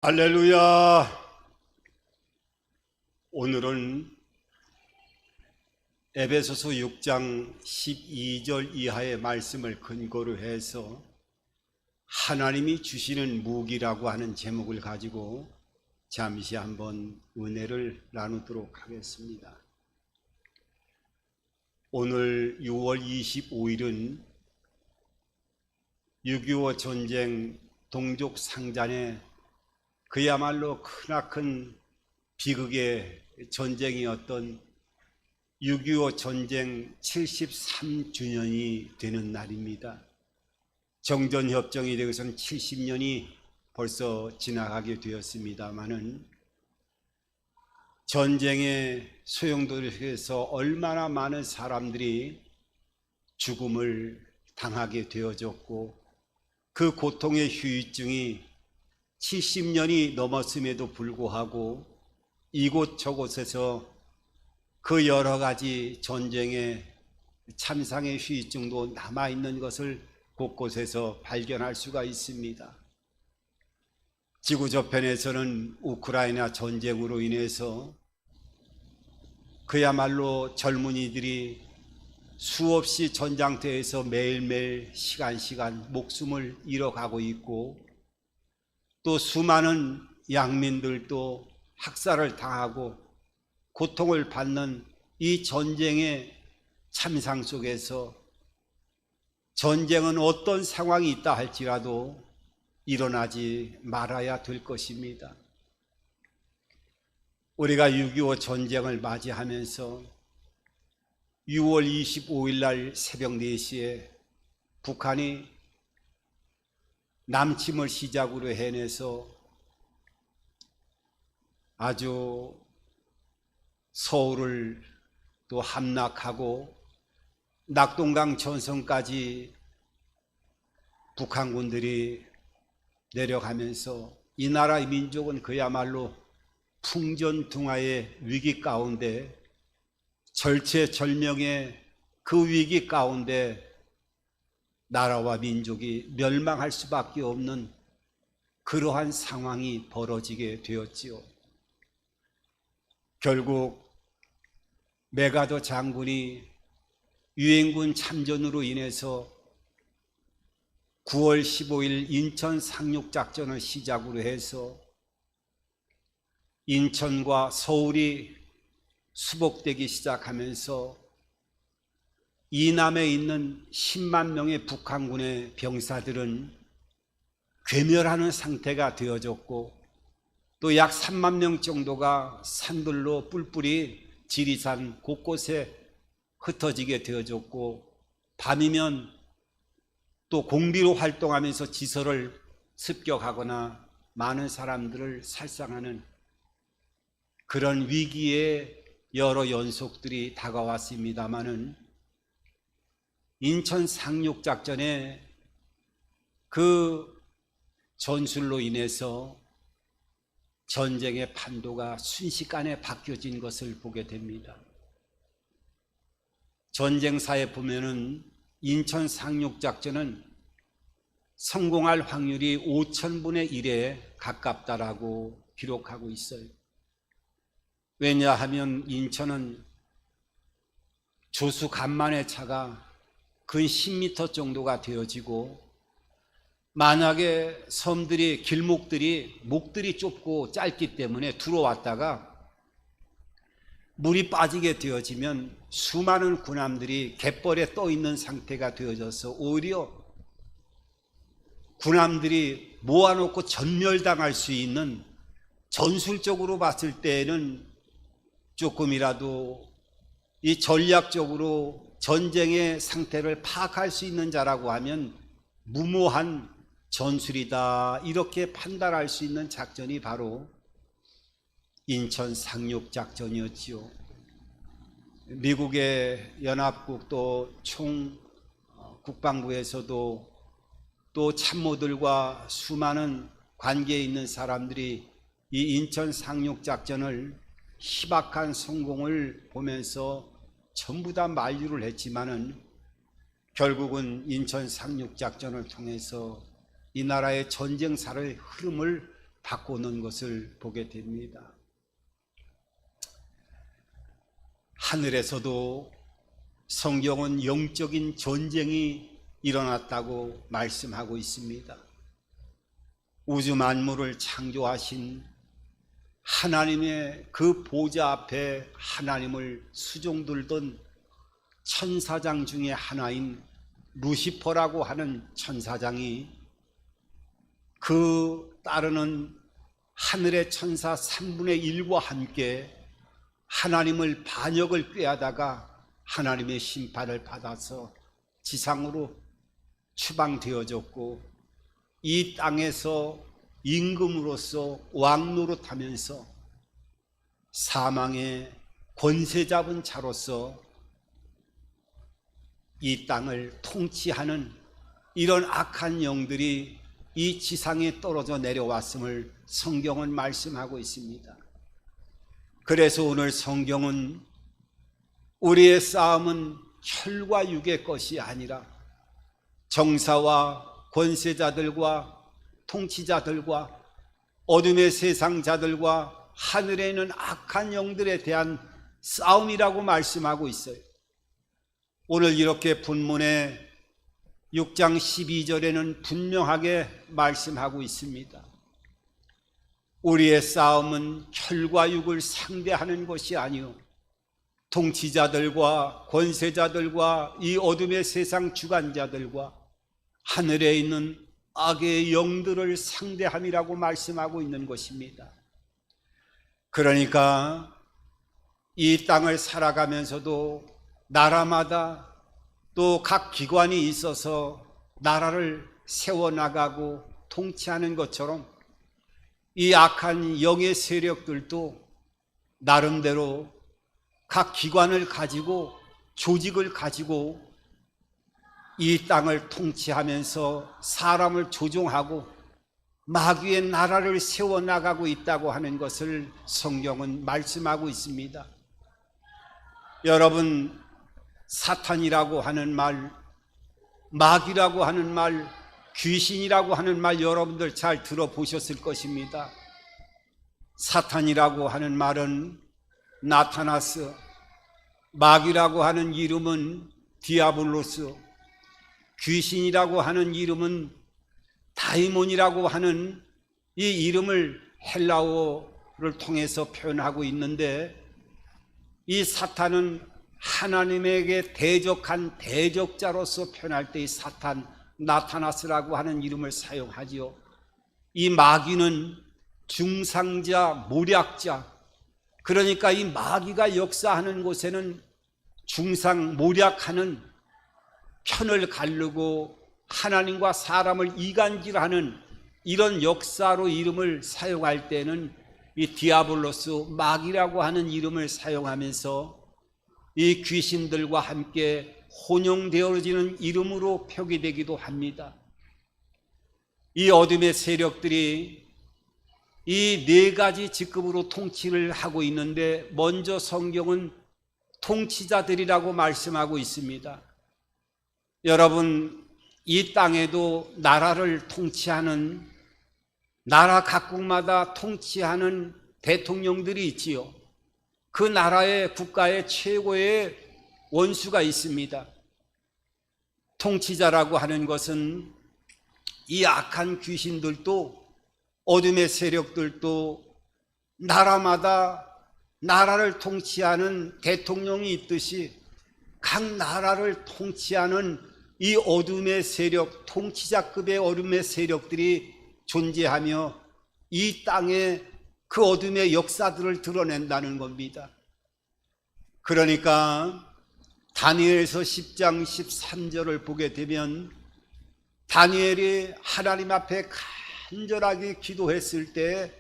할렐루야. 오늘은 에베소서 6장 12절 이하의 말씀을 근거로 해서 하나님이 주시는 무기라고 하는 제목을 가지고 잠시 한번 은혜를 나누도록 하겠습니다. 오늘 6월 25일은 6.25 전쟁 동족 상잔의 그야말로 크나큰 비극의 전쟁이었던 6.25 전쟁 73주년이 되는 날입니다. 정전협정이 되고선 70년이 벌써 지나가게 되었습니다마는 전쟁의 소용돌이를 해서 얼마나 많은 사람들이 죽음을 당하게 되어졌고 그 고통의 후유증이 70년이 넘었음에도 불구하고 이곳저곳에서 그 여러 가지 전쟁의 참상의 후유증도 남아있는 것을 곳곳에서 발견할 수가 있습니다. 지구 저편에서는 우크라이나 전쟁으로 인해서 그야말로 젊은이들이 수없이 전장터에서 매일매일 시간 목숨을 잃어가고 있고 또 수많은 양민들도 학살을 당하고 고통을 받는 이 전쟁의 참상 속에서 전쟁은 어떤 상황이 있다 할지라도 일어나지 말아야 될 것입니다. 우리가 6.25 전쟁을 맞이하면서 6월 25일 날 새벽 4시에 북한이 남침을 시작으로 해내서 아주 서울을 또 함락하고 낙동강 전선까지 북한군들이 내려가면서 이 나라의 민족은 그야말로 풍전등화의 위기 가운데 절체절명의 그 위기 가운데 나라와 민족이 멸망할 수밖에 없는 그러한 상황이 벌어지게 되었지요. 결국 메가더 장군이 유엔군 참전으로 인해서 9월 15일 인천 상륙작전을 시작으로 해서 인천과 서울이 수복되기 시작하면서 이남에 있는 10만 명의 북한군의 병사들은 괴멸하는 상태가 되어졌고 또 약 3만 명 정도가 산들로 뿔뿔이 지리산 곳곳에 흩어지게 되어졌고 밤이면 또 공비로 활동하면서 지서를 습격하거나 많은 사람들을 살상하는 그런 위기의 여러 연속들이 다가왔습니다마는 인천 상륙작전의 그 전술로 인해서 전쟁의 판도가 순식간에 바뀌어진 것을 보게 됩니다. 전쟁사에 보면은 인천 상륙작전은 성공할 확률이 5,000분의 1에 가깝다라고 기록하고 있어요. 왜냐하면 인천은 조수 간만의 차가 근 10m 정도가 되어지고 만약에 섬들이 길목들이 목들이 좁고 짧기 때문에 들어왔다가 물이 빠지게 되어지면 수많은 군함들이 갯벌에 떠 있는 상태가 되어져서 오히려 군함들이 모아놓고 전멸당할 수 있는 전술적으로 봤을 때에는 조금이라도 이 전략적으로 전쟁의 상태를 파악할 수 있는 자라고 하면 무모한 전술이다 이렇게 판단할 수 있는 작전이 바로 인천 상륙작전이었지요. 미국의 연합국 또 총 국방부에서도 또 참모들과 수많은 관계에 있는 사람들이 이 인천 상륙작전을 희박한 성공을 보면서 전부 다 만류를 했지만은 결국은 인천 상륙작전을 통해서 이 나라의 전쟁사의 흐름을 바꾸는 것을 보게 됩니다. 하늘에서도 성경은 영적인 전쟁이 일어났다고 말씀하고 있습니다. 우주 만물을 창조하신 하나님의 그 보좌 앞에 하나님을 수종들던 천사장 중에 하나인 루시퍼라고 하는 천사장이 그 따르는 하늘의 천사 3분의 1과 함께 하나님을 반역을 꾀하다가 하나님의 심판을 받아서 지상으로 추방되어졌고, 이 땅에서 임금으로서 왕 노릇하면서 사망의 권세 잡은 자로서 이 땅을 통치하는 이런 악한 영들이 이 지상에 떨어져 내려왔음을 성경은 말씀하고 있습니다. 그래서 오늘 성경은 우리의 싸움은 혈과 육의 것이 아니라 정사와 권세자들과 통치자들과 어둠의 세상자들과 하늘에 있는 악한 영들에 대한 싸움이라고 말씀하고 있어요. 오늘 이렇게 본문의 6장 12절에는 분명하게 말씀하고 있습니다. 우리의 싸움은 혈과 육을 상대하는 것이 아니요 통치자들과 권세자들과 이 어둠의 세상 주관자들과 하늘에 있는 악의 영들을 상대함이라고 말씀하고 있는 것입니다. 그러니까 이 땅을 살아가면서도 나라마다 또 각 기관이 있어서 나라를 세워나가고 통치하는 것처럼 이 악한 영의 세력들도 나름대로 각 기관을 가지고 조직을 가지고 이 땅을 통치하면서 사람을 조종하고 마귀의 나라를 세워나가고 있다고 하는 것을 성경은 말씀하고 있습니다. 여러분, 사탄이라고 하는 말, 마귀라고 하는 말, 귀신이라고 하는 말 여러분들 잘 들어보셨을 것입니다. 사탄이라고 하는 말은 나타나스, 마귀라고 하는 이름은 디아블로스, 귀신이라고 하는 이름은 다이몬이라고 하는 이 이름을 헬라어를 통해서 표현하고 있는데, 이 사탄은 하나님에게 대적한 대적자로서 표현할 때 이 사탄, 나타나스라고 하는 이름을 사용하지요. 이 마귀는 중상자, 모략자, 그러니까 이 마귀가 역사하는 곳에는 중상, 모략하는, 편을 가르고 하나님과 사람을 이간질하는 이런 역사로 이름을 사용할 때는 이 디아블로스, 마귀라고 하는 이름을 사용하면서 이 귀신들과 함께 혼용되어지는 이름으로 표기되기도 합니다. 이 어둠의 세력들이 이 네 가지 직급으로 통치를 하고 있는데, 먼저 성경은 통치자들이라고 말씀하고 있습니다. 여러분, 이 땅에도 나라를 통치하는, 나라 각국마다 통치하는 대통령들이 있지요. 그 나라의 국가의 최고의 원수가 있습니다. 통치자라고 하는 것은 이 악한 귀신들도 어둠의 세력들도 나라마다 나라를 통치하는 대통령이 있듯이 각 나라를 통치하는 이 어둠의 세력, 통치자급의 어둠의 세력들이 존재하며 이 땅에 그 어둠의 역사들을 드러낸다는 겁니다. 그러니까 다니엘서 10장 13절을 보게 되면 다니엘이 하나님 앞에 간절하게 기도했을 때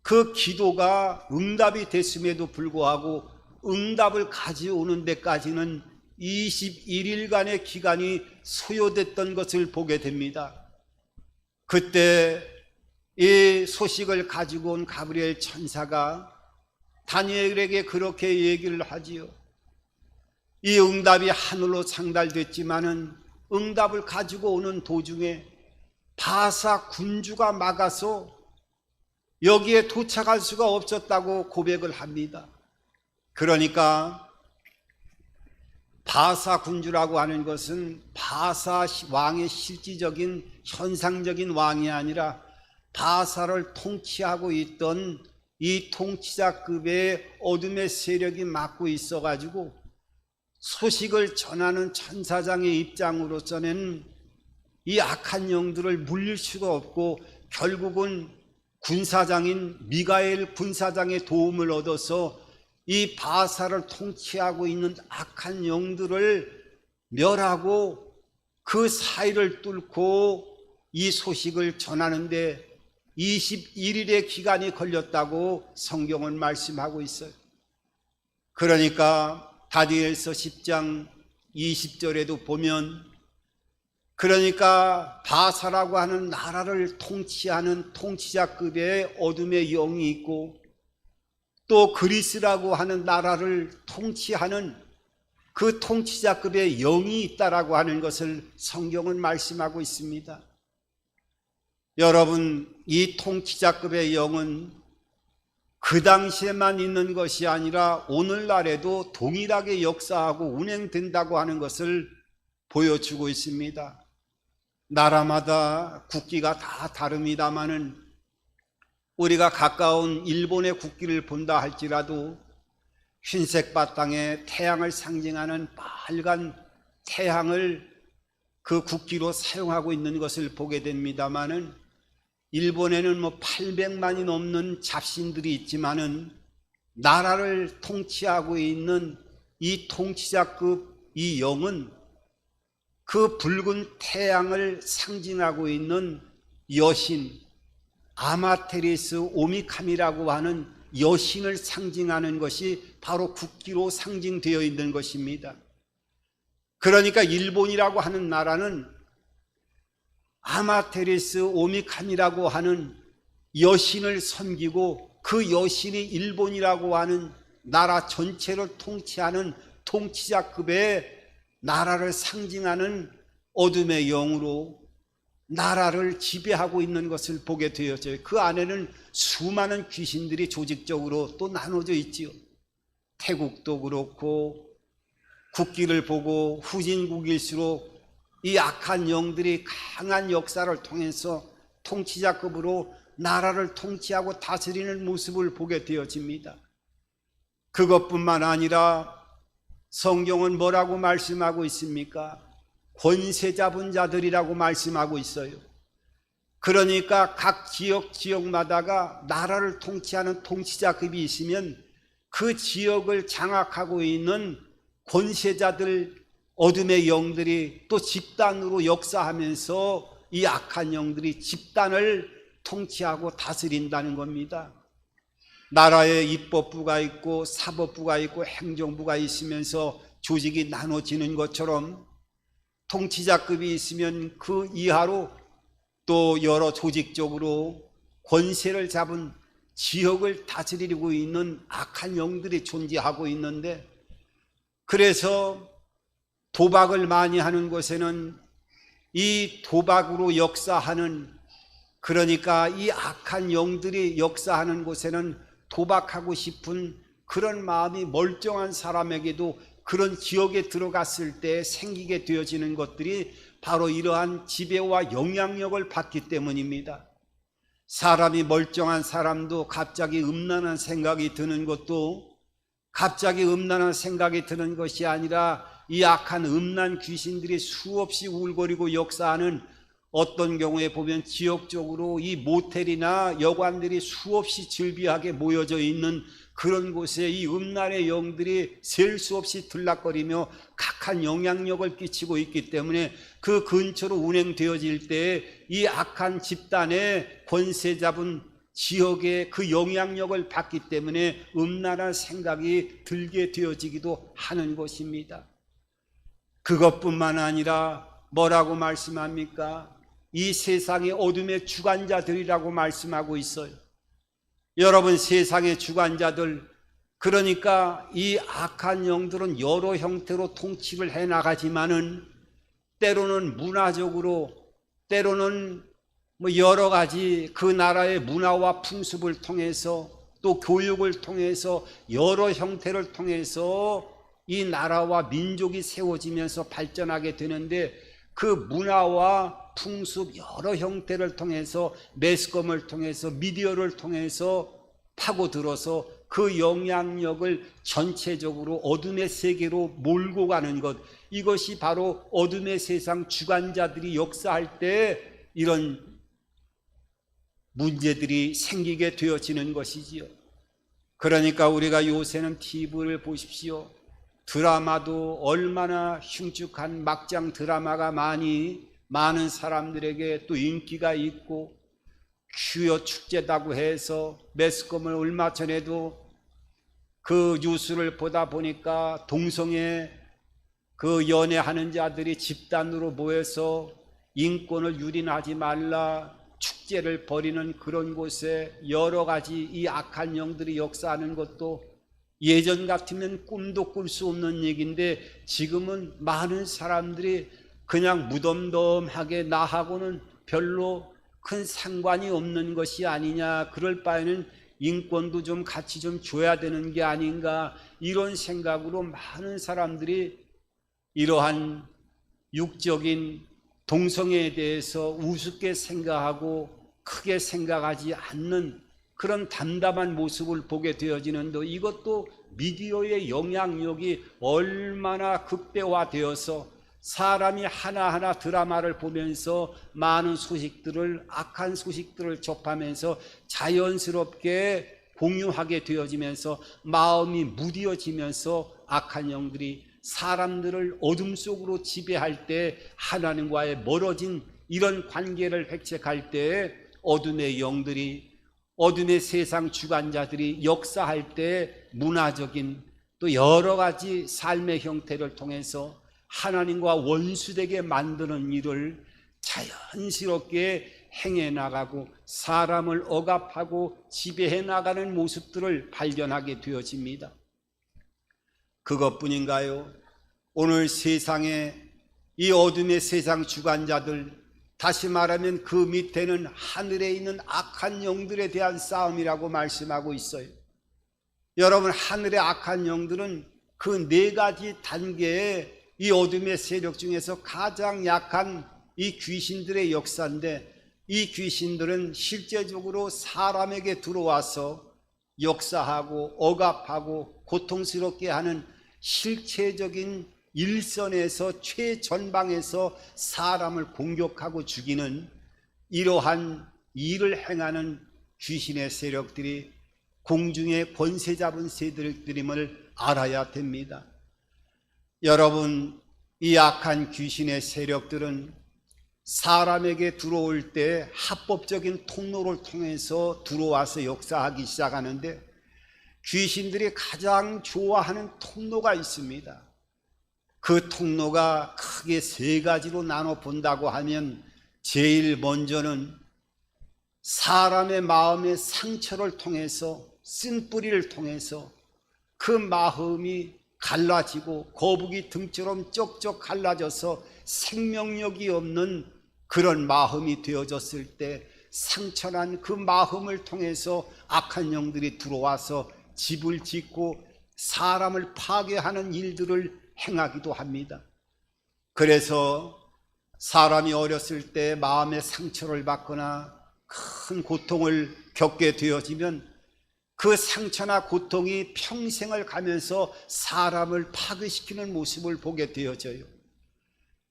그 기도가 응답이 됐음에도 불구하고 응답을 가져오는 데까지는 21일간의 기간이 소요됐던 것을 보게 됩니다. 그때 이 소식을 가지고 온 가브리엘 천사가 다니엘에게 그렇게 얘기를 하지요. 이 응답이 하늘로 상달됐지만은 응답을 가지고 오는 도중에 바사 군주가 막아서 여기에 도착할 수가 없었다고 고백을 합니다. 그러니까 바사 군주라고 하는 것은 바사 왕의 실질적인 현상적인 왕이 아니라 바사를 통치하고 있던 이 통치자급의 어둠의 세력이 맡고 있어 가지고 소식을 전하는 천사장의 입장으로서는 이 악한 영들을 물릴 수가 없고 결국은 군사장인 미가엘 군사장의 도움을 얻어서 이 바사를 통치하고 있는 악한 영들을 멸하고 그 사이를 뚫고 이 소식을 전하는데 21일의 기간이 걸렸다고 성경은 말씀하고 있어요. 그러니까 다니엘서 10장 20절에도 보면 그러니까 바사라고 하는 나라를 통치하는 통치자급의 어둠의 영이 있고 또 그리스라고 하는 나라를 통치하는 그 통치자급의 영이 있다라고 하는 것을 성경은 말씀하고 있습니다. 여러분, 이 통치자급의 영은 그 당시에만 있는 것이 아니라 오늘날에도 동일하게 역사하고 운행된다고 하는 것을 보여주고 있습니다. 나라마다 국기가 다 다릅니다마는 우리가 가까운 일본의 국기를 본다 할지라도 흰색 바탕에 태양을 상징하는 빨간 태양을 그 국기로 사용하고 있는 것을 보게 됩니다마는 일본에는 800만이 넘는 잡신들이 있지만은 나라를 통치하고 있는 이 통치자급 이 영은 그 붉은 태양을 상징하고 있는 여신 아마테리스 오미카미라고 하는 여신을 상징하는 것이 바로 국기로 상징되어 있는 것입니다. 그러니까 일본이라고 하는 나라는 아마테리스 오미카미라고 하는 여신을 섬기고 그 여신이 일본이라고 하는 나라 전체를 통치하는 통치자급의 나라를 상징하는 어둠의 영으로 나라를 지배하고 있는 것을 보게 되어져요. 그 안에는 수많은 귀신들이 조직적으로 또 나눠져 있지요. 태국도 그렇고 국기를 보고 후진국일수록 이 악한 영들이 강한 역사를 통해서 통치자급으로 나라를 통치하고 다스리는 모습을 보게 되어집니다. 그것뿐만 아니라 성경은 뭐라고 말씀하고 있습니까? 권세 잡은 자들이라고 말씀하고 있어요. 그러니까 각 지역마다가 나라를 통치하는 통치자급이 있으면 그 지역을 장악하고 있는 권세자들, 어둠의 영들이 또 집단으로 역사하면서 이 악한 영들이 집단을 통치하고 다스린다는 겁니다. 나라에 입법부가 있고 사법부가 있고 행정부가 있으면서 조직이 나눠지는 것처럼 통치자급이 있으면 그 이하로 또 여러 조직적으로 권세를 잡은 지역을 다스리고 있는 악한 영들이 존재하고 있는데, 그래서 도박을 많이 하는 곳에는 이 도박으로 역사하는, 그러니까 이 악한 영들이 역사하는 곳에는 도박하고 싶은 그런 마음이 멀쩡한 사람에게도 그런 지역에 들어갔을 때 생기게 되어지는 것들이 바로 이러한 지배와 영향력을 받기 때문입니다. 사람이 멀쩡한 사람도 갑자기 음란한 생각이 드는 것도 갑자기 음란한 생각이 드는 것이 아니라 이 악한 음란 귀신들이 수없이 울거리고 역사하는, 어떤 경우에 보면 지역적으로 이 모텔이나 여관들이 수없이 즐비하게 모여져 있는 그런 곳에 이 음란의 영들이 셀 수 없이 들락거리며 각한 영향력을 끼치고 있기 때문에 그 근처로 운행되어질 때 이 악한 집단의 권세 잡은 지역의 그 영향력을 받기 때문에 음란한 생각이 들게 되어지기도 하는 것입니다. 그것뿐만 아니라 뭐라고 말씀합니까? 이 세상의 어둠의 주관자들이라고 말씀하고 있어요. 여러분, 세상의 주관자들, 그러니까 이 악한 영들은 여러 형태로 통치를 해나가지만은 때로는 문화적으로, 때로는 뭐 여러 가지 그 나라의 문화와 풍습을 통해서 또 교육을 통해서 여러 형태를 통해서 이 나라와 민족이 세워지면서 발전하게 되는데, 그 문화와 풍습 여러 형태를 통해서 매스컴을 통해서 미디어를 통해서 파고들어서 그 영향력을 전체적으로 어둠의 세계로 몰고 가는 것, 이것이 바로 어둠의 세상 주관자들이 역사할 때 이런 문제들이 생기게 되어지는 것이지요. 그러니까 우리가 요새는 TV를 보십시오. 드라마도 얼마나 흉측한 막장 드라마가 많은 사람들에게 또 인기가 있고, 퀴어 축제다고 해서 매스컴을 얼마 전에도 그 뉴스를 보다 보니까 동성애 그 연애하는 자들이 집단으로 모여서 인권을 유린하지 말라 축제를 벌이는 그런 곳에 여러 가지 이 악한 영들이 역사하는 것도 예전 같으면 꿈도 꿀 수 없는 얘기인데, 지금은 많은 사람들이 그냥 무덤덤하게 나하고는 별로 큰 상관이 없는 것이 아니냐, 그럴 바에는 인권도 좀 같이 좀 줘야 되는 게 아닌가, 이런 생각으로 많은 사람들이 이러한 육적인 동성애에 대해서 우습게 생각하고 크게 생각하지 않는 그런 담담한 모습을 보게 되어지는데, 이것도 미디어의 영향력이 얼마나 극대화되어서 사람이 하나하나 드라마를 보면서 많은 소식들을, 악한 소식들을 접하면서 자연스럽게 공유하게 되어지면서 마음이 무뎌지면서 악한 영들이 사람들을 어둠 속으로 지배할 때, 하나님과의 멀어진 이런 관계를 획책할 때 어둠의 영들이, 어둠의 세상 주관자들이 역사할 때 문화적인 또 여러 가지 삶의 형태를 통해서 하나님과 원수되게 만드는 일을 자연스럽게 행해 나가고 사람을 억압하고 지배해 나가는 모습들을 발견하게 되어집니다. 그것뿐인가요? 오늘 세상에 이 어둠의 세상 주관자들, 다시 말하면 그 밑에는 하늘에 있는 악한 영들에 대한 싸움이라고 말씀하고 있어요. 여러분, 하늘의 악한 영들은 그 네 가지 단계의 이 어둠의 세력 중에서 가장 약한 이 귀신들의 역사인데, 이 귀신들은 실제적으로 사람에게 들어와서 역사하고 억압하고 고통스럽게 하는 실체적인 일선에서 최전방에서 사람을 공격하고 죽이는 이러한 일을 행하는 귀신의 세력들이 공중의 권세 잡은 세력들임을 알아야 됩니다. 여러분, 이 악한 귀신의 세력들은 사람에게 들어올 때 합법적인 통로를 통해서 들어와서 역사하기 시작하는데, 귀신들이 가장 좋아하는 통로가 있습니다. 그 통로가 크게 세 가지로 나눠 본다고 하면, 제일 먼저는 사람의 마음의 상처를 통해서, 쓴뿌리를 통해서 그 마음이 갈라지고 거북이 등처럼 쪽쪽 갈라져서 생명력이 없는 그런 마음이 되어졌을 때, 상처난 그 마음을 통해서 악한 영들이 들어와서 집을 짓고 사람을 파괴하는 일들을 행하기도 합니다. 그래서 사람이 어렸을 때 마음의 상처를 받거나 큰 고통을 겪게 되어지면 그 상처나 고통이 평생을 가면서 사람을 파괴시키는 모습을 보게 되어져요.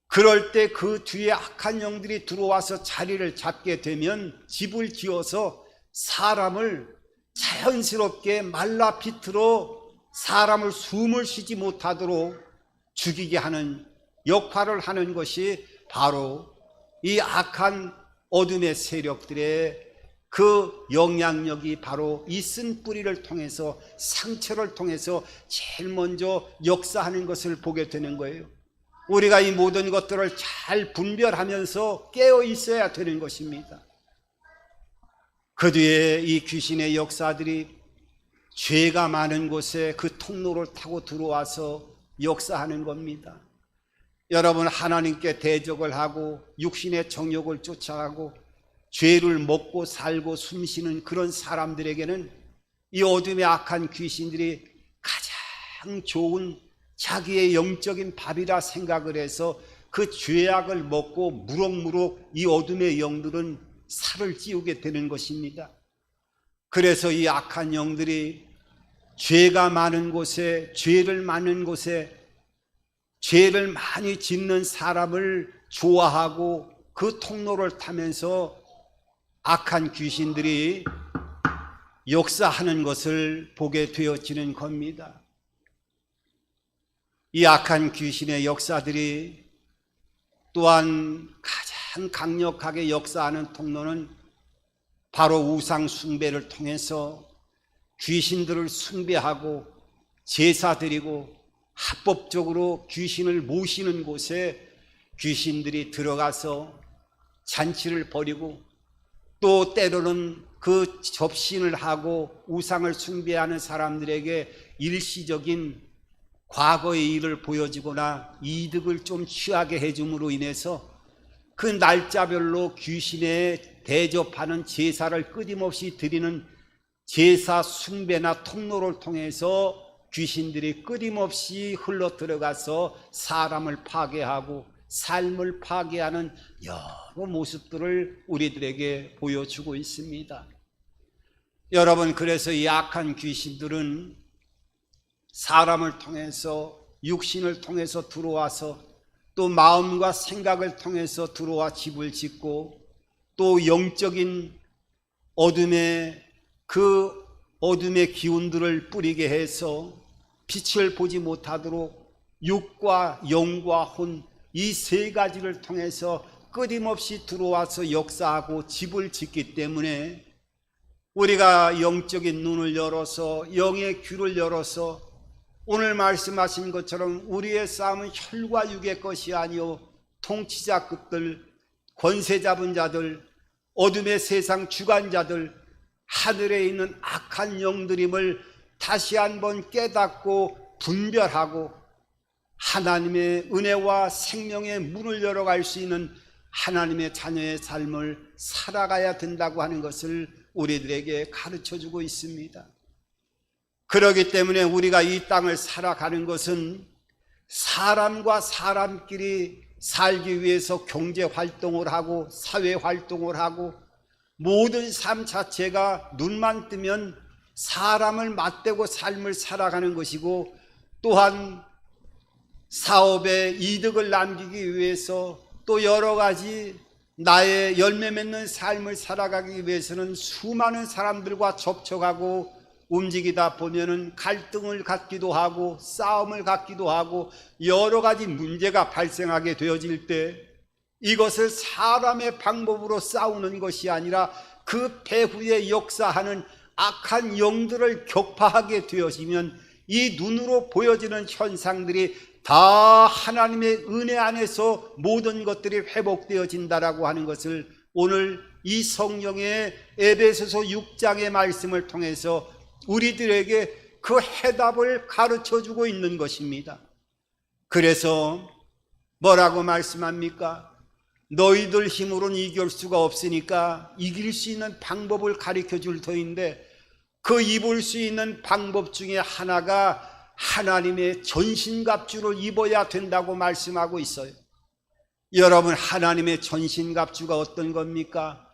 그럴 때 그 뒤에 악한 영들이 들어와서 자리를 잡게 되면 집을 지어서 사람을 자연스럽게 말라 비틀어 사람을 숨을 쉬지 못하도록 죽이게 하는 역할을 하는 것이 바로 이 악한 어둠의 세력들의 그 영향력이 바로 이 쓴뿌리를 통해서, 상처를 통해서 제일 먼저 역사하는 것을 보게 되는 거예요. 우리가 이 모든 것들을 잘 분별하면서 깨어 있어야 되는 것입니다. 그 뒤에 이 귀신의 역사들이 죄가 많은 곳에 그 통로를 타고 들어와서 역사하는 겁니다. 여러분, 하나님께 대적을 하고 육신의 정욕을 쫓아가고 죄를 먹고 살고 숨쉬는 그런 사람들에게는 이 어둠의 악한 귀신들이 가장 좋은 자기의 영적인 밥이라 생각을 해서 그 죄악을 먹고 무럭무럭 이 어둠의 영들은 살을 찌우게 되는 것입니다. 그래서 이 악한 영들이 죄가 많은 곳에, 죄를 많은 곳에 죄를 많이 짓는 사람을 좋아하고 그 통로를 타면서 악한 귀신들이 역사하는 것을 보게 되어지는 겁니다. 이 악한 귀신의 역사들이 또한 가장 강력하게 역사하는 통로는 바로 우상 숭배를 통해서 귀신들을 숭배하고 제사 드리고 합법적으로 귀신을 모시는 곳에 귀신들이 들어가서 잔치를 벌이고 또 때로는 그 접신을 하고 우상을 숭배하는 사람들에게 일시적인 과거의 일을 보여주거나 이득을 좀 취하게 해줌으로 인해서 그 날짜별로 귀신에 대접하는 제사를 끊임없이 드리는 제사 숭배나 통로를 통해서 귀신들이 끊임없이 흘러 들어가서 사람을 파괴하고 삶을 파괴하는 여러 모습들을 우리들에게 보여주고 있습니다. 여러분, 그래서 이 악한 귀신들은 사람을 통해서, 육신을 통해서 들어와서 또 마음과 생각을 통해서 들어와 집을 짓고 또 영적인 어둠의 기운들을 뿌리게 해서 빛을 보지 못하도록 육과 영과 혼, 이 세 가지를 통해서 끊임없이 들어와서 역사하고 집을 짓기 때문에 우리가 영적인 눈을 열어서, 영의 귀를 열어서 오늘 말씀하신 것처럼 우리의 싸움은 혈과 육의 것이 아니요 통치자급들, 권세 잡은 자들, 어둠의 세상 주관자들, 하늘에 있는 악한 영들임을 다시 한번 깨닫고 분별하고 하나님의 은혜와 생명의 문을 열어갈 수 있는 하나님의 자녀의 삶을 살아가야 된다고 하는 것을 우리들에게 가르쳐주고 있습니다. 그렇기 때문에 우리가 이 땅을 살아가는 것은 사람과 사람끼리 살기 위해서 경제활동을 하고 사회활동을 하고 모든 삶 자체가 눈만 뜨면 사람을 맞대고 삶을 살아가는 것이고 또한 사업에 이득을 남기기 위해서 또 여러 가지 나의 열매 맺는 삶을 살아가기 위해서는 수많은 사람들과 접촉하고 움직이다 보면은 갈등을 갖기도 하고 싸움을 갖기도 하고 여러 가지 문제가 발생하게 되어질 때 이것을 사람의 방법으로 싸우는 것이 아니라 그 배후에 역사하는 악한 영들을 격파하게 되어지면 이 눈으로 보여지는 현상들이 다 하나님의 은혜 안에서 모든 것들이 회복되어진다라고 하는 것을 오늘 이 성경의 에베소서 6장의 말씀을 통해서 우리들에게 그 해답을 가르쳐주고 있는 것입니다. 그래서 뭐라고 말씀합니까? 너희들 힘으로는 이길 수가 없으니까 이길 수 있는 방법을 가르쳐 줄 터인데 그 입을 수 있는 방법 중에 하나가 하나님의 전신갑주를 입어야 된다고 말씀하고 있어요. 여러분, 하나님의 전신갑주가 어떤 겁니까?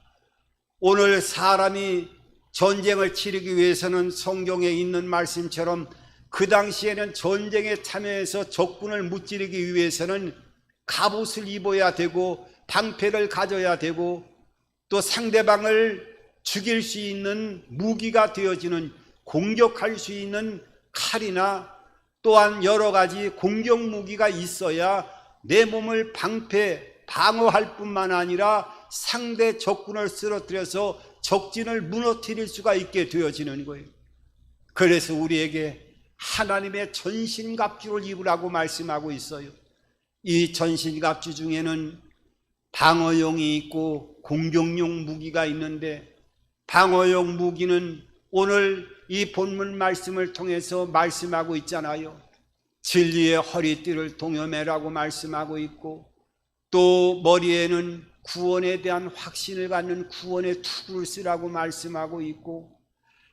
오늘 사람이 전쟁을 치르기 위해서는 성경에 있는 말씀처럼 그 당시에는 전쟁에 참여해서 적군을 무찌르기 위해서는 갑옷을 입어야 되고 방패를 가져야 되고 또 상대방을 죽일 수 있는 무기가 되어지는 공격할 수 있는 칼이나 또한 여러 가지 공격 무기가 있어야 내 몸을 방어할 뿐만 아니라 상대 적군을 쓰러뜨려서 적진을 무너뜨릴 수가 있게 되어지는 거예요. 그래서 우리에게 하나님의 전신갑주를 입으라고 말씀하고 있어요. 이 전신갑주 중에는 방어용이 있고 공격용 무기가 있는데 방어용 무기는 오늘 이 본문 말씀을 통해서 말씀하고 있잖아요. 진리의 허리띠를 동여매라고 말씀하고 있고 또 머리에는 구원에 대한 확신을 갖는 구원의 투구를 쓰라고 말씀하고 있고,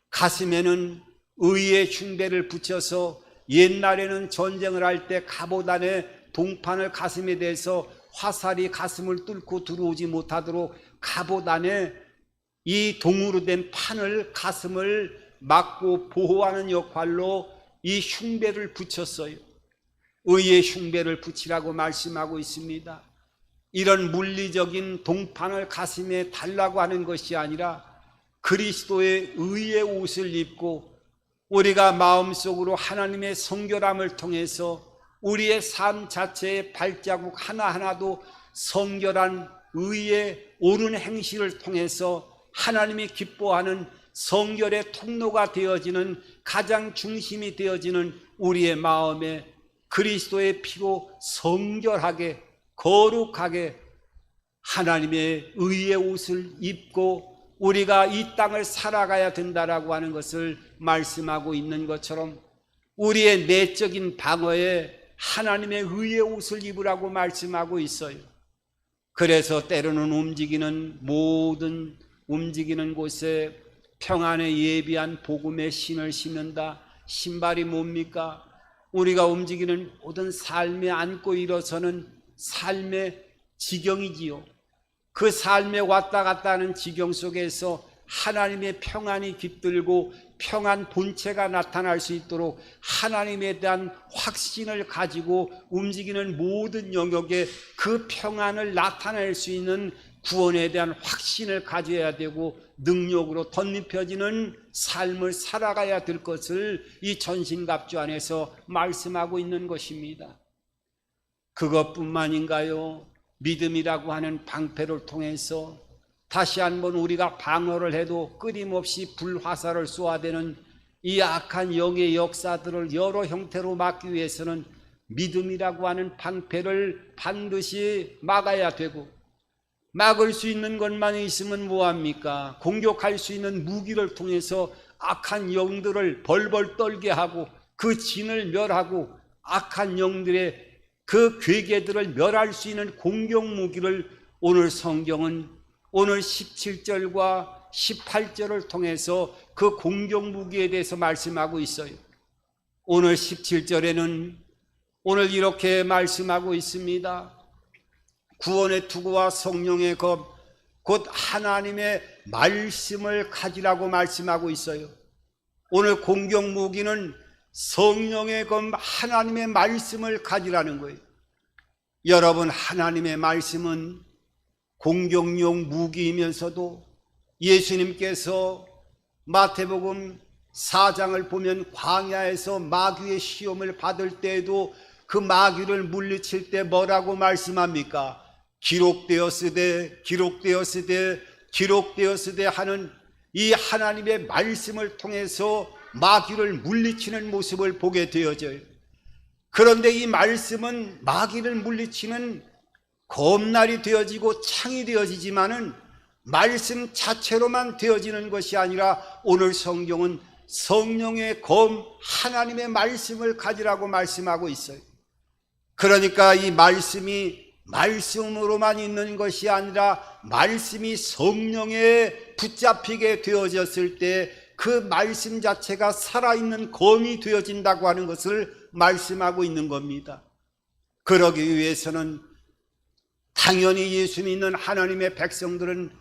가슴에는 의의 흉배를 붙여서 옛날에는 전쟁을 할 때 갑옷 안에 동판을 가슴에 대서 화살이 가슴을 뚫고 들어오지 못하도록 갑옷 안에 이 동으로 된 판을 가슴을 막고 보호하는 역할로 이 흉배를 붙였어요. 의의 흉배를 붙이라고 말씀하고 있습니다. 이런 물리적인 동판을 가슴에 달라고 하는 것이 아니라 그리스도의 의의 옷을 입고 우리가 마음속으로 하나님의 성결함을 통해서 우리의 삶 자체의 발자국 하나하나도 성결한 의의 옳은 행실을 통해서 하나님이 기뻐하는 성결의 통로가 되어지는 가장 중심이 되어지는 우리의 마음에 그리스도의 피로 성결하게 거룩하게 하나님의 의의 옷을 입고 우리가 이 땅을 살아가야 된다라고 하는 것을 말씀하고 있는 것처럼 우리의 내적인 방어에 하나님의 의의 옷을 입으라고 말씀하고 있어요. 그래서 때로는 움직이는 곳에 평안에 예비한 복음의 신을 신는다. 신발이 뭡니까? 우리가 움직이는 모든 삶에 안고 일어서는 삶의 지경이지요. 그 삶에 왔다 갔다 하는 지경 속에서 하나님의 평안이 깃들고 평안 본체가 나타날 수 있도록 하나님에 대한 확신을 가지고 움직이는 모든 영역에 그 평안을 나타낼 수 있는 구원에 대한 확신을 가져야 되고 능력으로 덧입혀지는 삶을 살아가야 될 것을 이 전신갑주 안에서 말씀하고 있는 것입니다. 그것뿐만인가요? 믿음이라고 하는 방패를 통해서 다시 한번 우리가 방어를 해도 끊임없이 불화살을 쏘아대는 이 악한 영의 역사들을 여러 형태로 막기 위해서는 믿음이라고 하는 방패를 반드시 막아야 되고, 막을 수 있는 것만 있으면 뭐합니까? 공격할 수 있는 무기를 통해서 악한 영들을 벌벌 떨게 하고 그 진을 멸하고 악한 영들의 그 괴계들을 멸할 수 있는 공격 무기를 오늘 성경은 오늘 17절과 18절을 통해서 그 공격 무기에 대해서 말씀하고 있어요. 오늘 17절에는 오늘 이렇게 말씀하고 있습니다. 구원의 투구와 성령의 검, 곧 하나님의 말씀을 가지라고 말씀하고 있어요. 오늘 공격 무기는 성령의 검, 하나님의 말씀을 가지라는 거예요. 여러분, 하나님의 말씀은 공격용 무기이면서도 예수님께서 마태복음 4장을 보면 광야에서 마귀의 시험을 받을 때에도 그 마귀를 물리칠 때 뭐라고 말씀합니까? 기록되었으되 하는 이 하나님의 말씀을 통해서 마귀를 물리치는 모습을 보게 되어져요. 그런데 이 말씀은 마귀를 물리치는 검날이 되어지고 창이 되어지지만은 말씀 자체로만 되어지는 것이 아니라 오늘 성경은 성령의 검, 하나님의 말씀을 가지라고 말씀하고 있어요. 그러니까 이 말씀이 말씀으로만 있는 것이 아니라 말씀이 성령에 붙잡히게 되어졌을 때 그 말씀 자체가 살아있는 검이 되어진다고 하는 것을 말씀하고 있는 겁니다. 그러기 위해서는 당연히 예수 믿는 하나님의 백성들은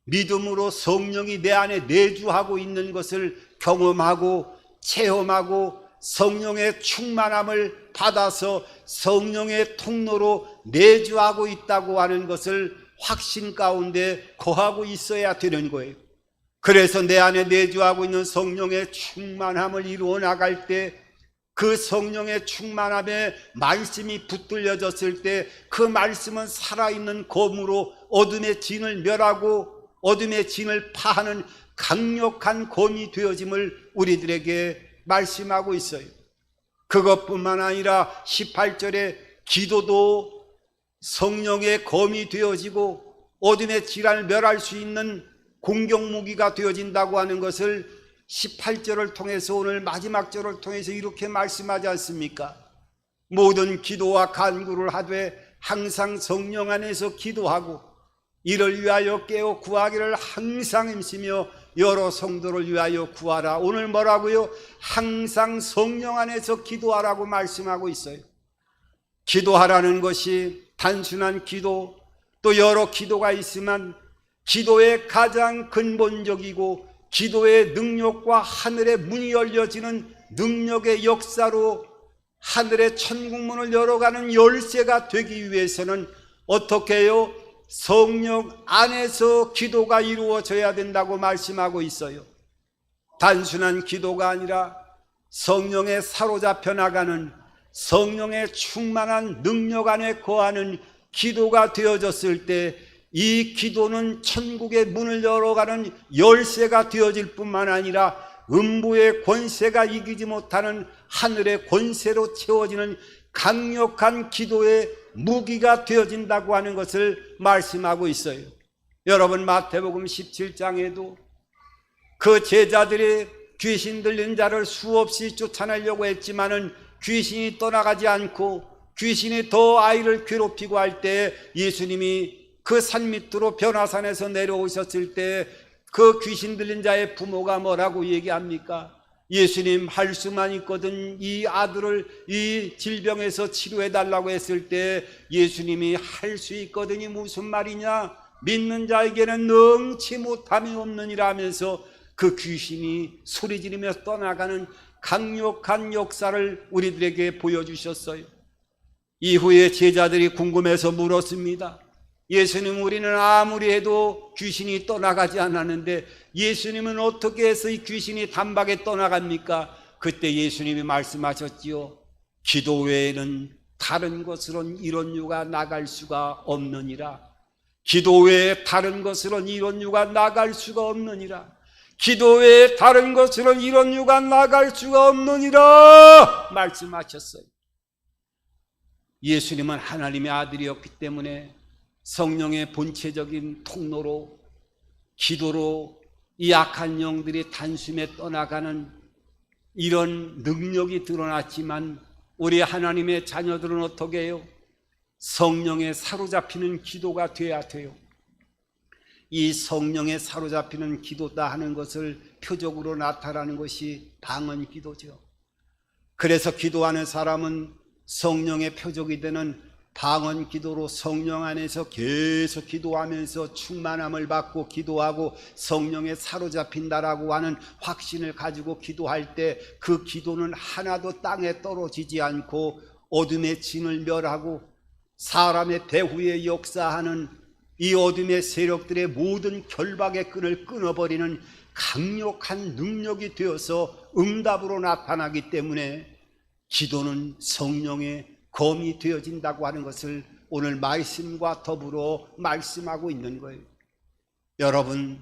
믿음으로 성령이 내 안에 내주하고 있는 것을 경험하고 체험하고 성령의 충만함을 받아서 성령의 통로로 내주하고 있다고 하는 것을 확신 가운데 거하고 있어야 되는 거예요. 그래서 내 안에 내주하고 있는 성령의 충만함을 이루어 나갈 때 그 성령의 충만함에 말씀이 붙들려졌을 때 그 말씀은 살아있는 검으로 어둠의 진을 멸하고 어둠의 진을 파하는 강력한 검이 되어짐을 우리들에게 말씀하고 있어요. 그것뿐만 아니라 18절에 기도도 성령의 검이 되어지고 어둠의 질을 멸할 수 있는 공격무기가 되어진다고 하는 것을 18절을 통해서 오늘 마지막 절을 통해서 이렇게 말씀하지 않습니까? 모든 기도와 간구를 하되 항상 성령 안에서 기도하고 이를 위하여 깨어 구하기를 항상 힘쓰며 여러 성도를 위하여 구하라. 오늘 뭐라고요? 항상 성령 안에서 기도하라고 말씀하고 있어요. 기도하라는 것이 단순한 기도, 또 여러 기도가 있지만 기도의 가장 근본적이고 기도의 능력과 하늘의 문이 열려지는 능력의 역사로 하늘의 천국문을 열어가는 열쇠가 되기 위해서는 어떻게 해요? 성령 안에서 기도가 이루어져야 된다고 말씀하고 있어요. 단순한 기도가 아니라 성령에 사로잡혀 나가는, 성령의 충만한 능력 안에 거하는 기도가 되어졌을 때 이 기도는 천국의 문을 열어가는 열쇠가 되어질 뿐만 아니라 음부의 권세가 이기지 못하는 하늘의 권세로 채워지는 강력한 기도의 무기가 되어진다고 하는 것을 말씀하고 있어요. 여러분, 마태복음 17장에도 그 제자들이 귀신 들린 자를 수없이 쫓아내려고 했지만은 귀신이 떠나가지 않고 귀신이 더 아이를 괴롭히고 할 때 예수님이 그 산 밑으로 변화산에서 내려오셨을 때 그 귀신 들린 자의 부모가 뭐라고 얘기합니까? 예수님, 할 수만 있거든 이 아들을 이 질병에서 치료해 달라고 했을 때 예수님이 할 수 있거든이 무슨 말이냐? 믿는 자에게는 능치 못함이 없느니라 하면서 그 귀신이 소리 지르며 떠나가는 강력한 역사를 우리들에게 보여주셨어요. 이후에 제자들이 궁금해서 물었습니다. 예수님, 우리는 아무리 해도 귀신이 떠나가지 않았는데 예수님은 어떻게 해서 이 귀신이 단박에 떠나갑니까? 그때 예수님이 말씀하셨지요. 기도 외에는 다른 것으로는 이런 유가 나갈 수가 없느니라. 기도 외에 다른 것으로는 이런 유가 나갈 수가 없느니라. 기도 외에 다른 것으로는 이런 유가 나갈 수가 없느니라 말씀하셨어요. 예수님은 하나님의 아들이었기 때문에 성령의 본체적인 통로로, 기도로 이 악한 영들이 단숨에 떠나가는 이런 능력이 드러났지만 우리 하나님의 자녀들은 어떻게 해요? 성령에 사로잡히는 기도가 돼야 돼요. 이 성령에 사로잡히는 기도다 하는 것을 표적으로 나타나는 것이 방언 기도죠. 그래서 기도하는 사람은 성령의 표적이 되는 방언 기도로 성령 안에서 계속 기도하면서 충만함을 받고 기도하고 성령에 사로잡힌다라고 하는 확신을 가지고 기도할 때 그 기도는 하나도 땅에 떨어지지 않고 어둠의 진을 멸하고 사람의 배후에 역사하는 이 어둠의 세력들의 모든 결박의 끈을 끊어버리는 강력한 능력이 되어서 응답으로 나타나기 때문에 기도는 성령의 검이 되어진다고 하는 것을 오늘 말씀과 더불어 말씀하고 있는 거예요. 여러분,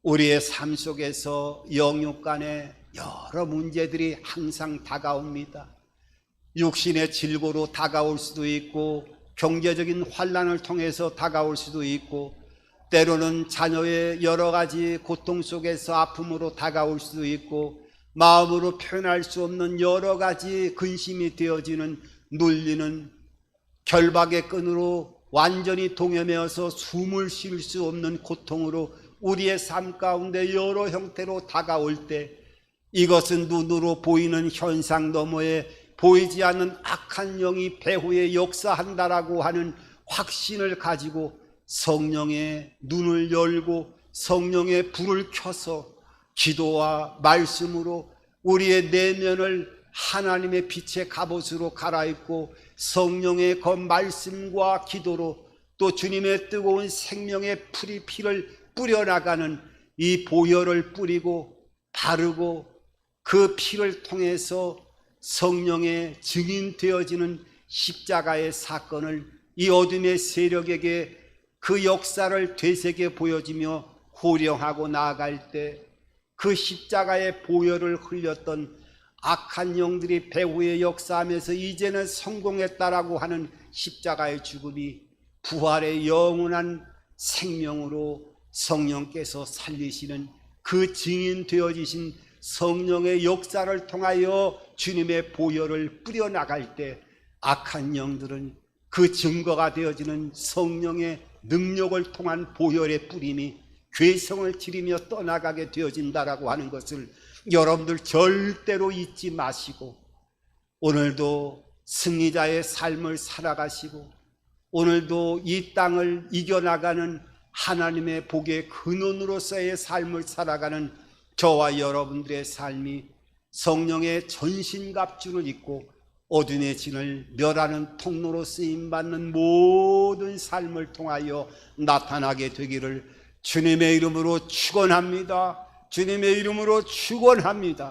우리의 삶 속에서 영육 간에 여러 문제들이 항상 다가옵니다. 육신의 질고로 다가올 수도 있고 경제적인 환난을 통해서 다가올 수도 있고 때로는 자녀의 여러 가지 고통 속에서 아픔으로 다가올 수도 있고 마음으로 표현할 수 없는 여러 가지 근심이 되어지는 눌리는 결박의 끈으로 완전히 동여매어서 숨을 쉴 수 없는 고통으로 우리의 삶 가운데 여러 형태로 다가올 때 이것은 눈으로 보이는 현상 너머에 보이지 않는 악한 영이 배후에 역사한다라고 하는 확신을 가지고 성령의 눈을 열고 성령의 불을 켜서 기도와 말씀으로 우리의 내면을 하나님의 빛의 갑옷으로 갈아입고 성령의 그 말씀과 기도로 또 주님의 뜨거운 생명의 피를 뿌려나가는 이 보혈을 뿌리고 바르고 그 피를 통해서 성령의 증인 되어지는 십자가의 사건을 이 어둠의 세력에게 그 역사를 되새겨 보여지며 호령하고 나아갈 때 그 십자가의 보혈을 흘렸던 악한 영들이 배후에 역사하면서 이제는 성공했다라고 하는 십자가의 죽음이 부활의 영원한 생명으로 성령께서 살리시는 그 증인 되어지신 성령의 역사를 통하여 주님의 보혈을 뿌려나갈 때 악한 영들은 그 증거가 되어지는 성령의 능력을 통한 보혈의 뿌림이 괴성을 지르며 떠나가게 되어진다라고 하는 것을 여러분들 절대로 잊지 마시고, 오늘도 승리자의 삶을 살아가시고, 오늘도 이 땅을 이겨나가는 하나님의 복의 근원으로서의 삶을 살아가는 저와 여러분들의 삶이 성령의 전신갑주를 입고 어둠의 진을 멸하는 통로로 쓰임받는 모든 삶을 통하여 나타나게 되기를 주님의 이름으로 축원합니다. 주님의 이름으로 축원합니다.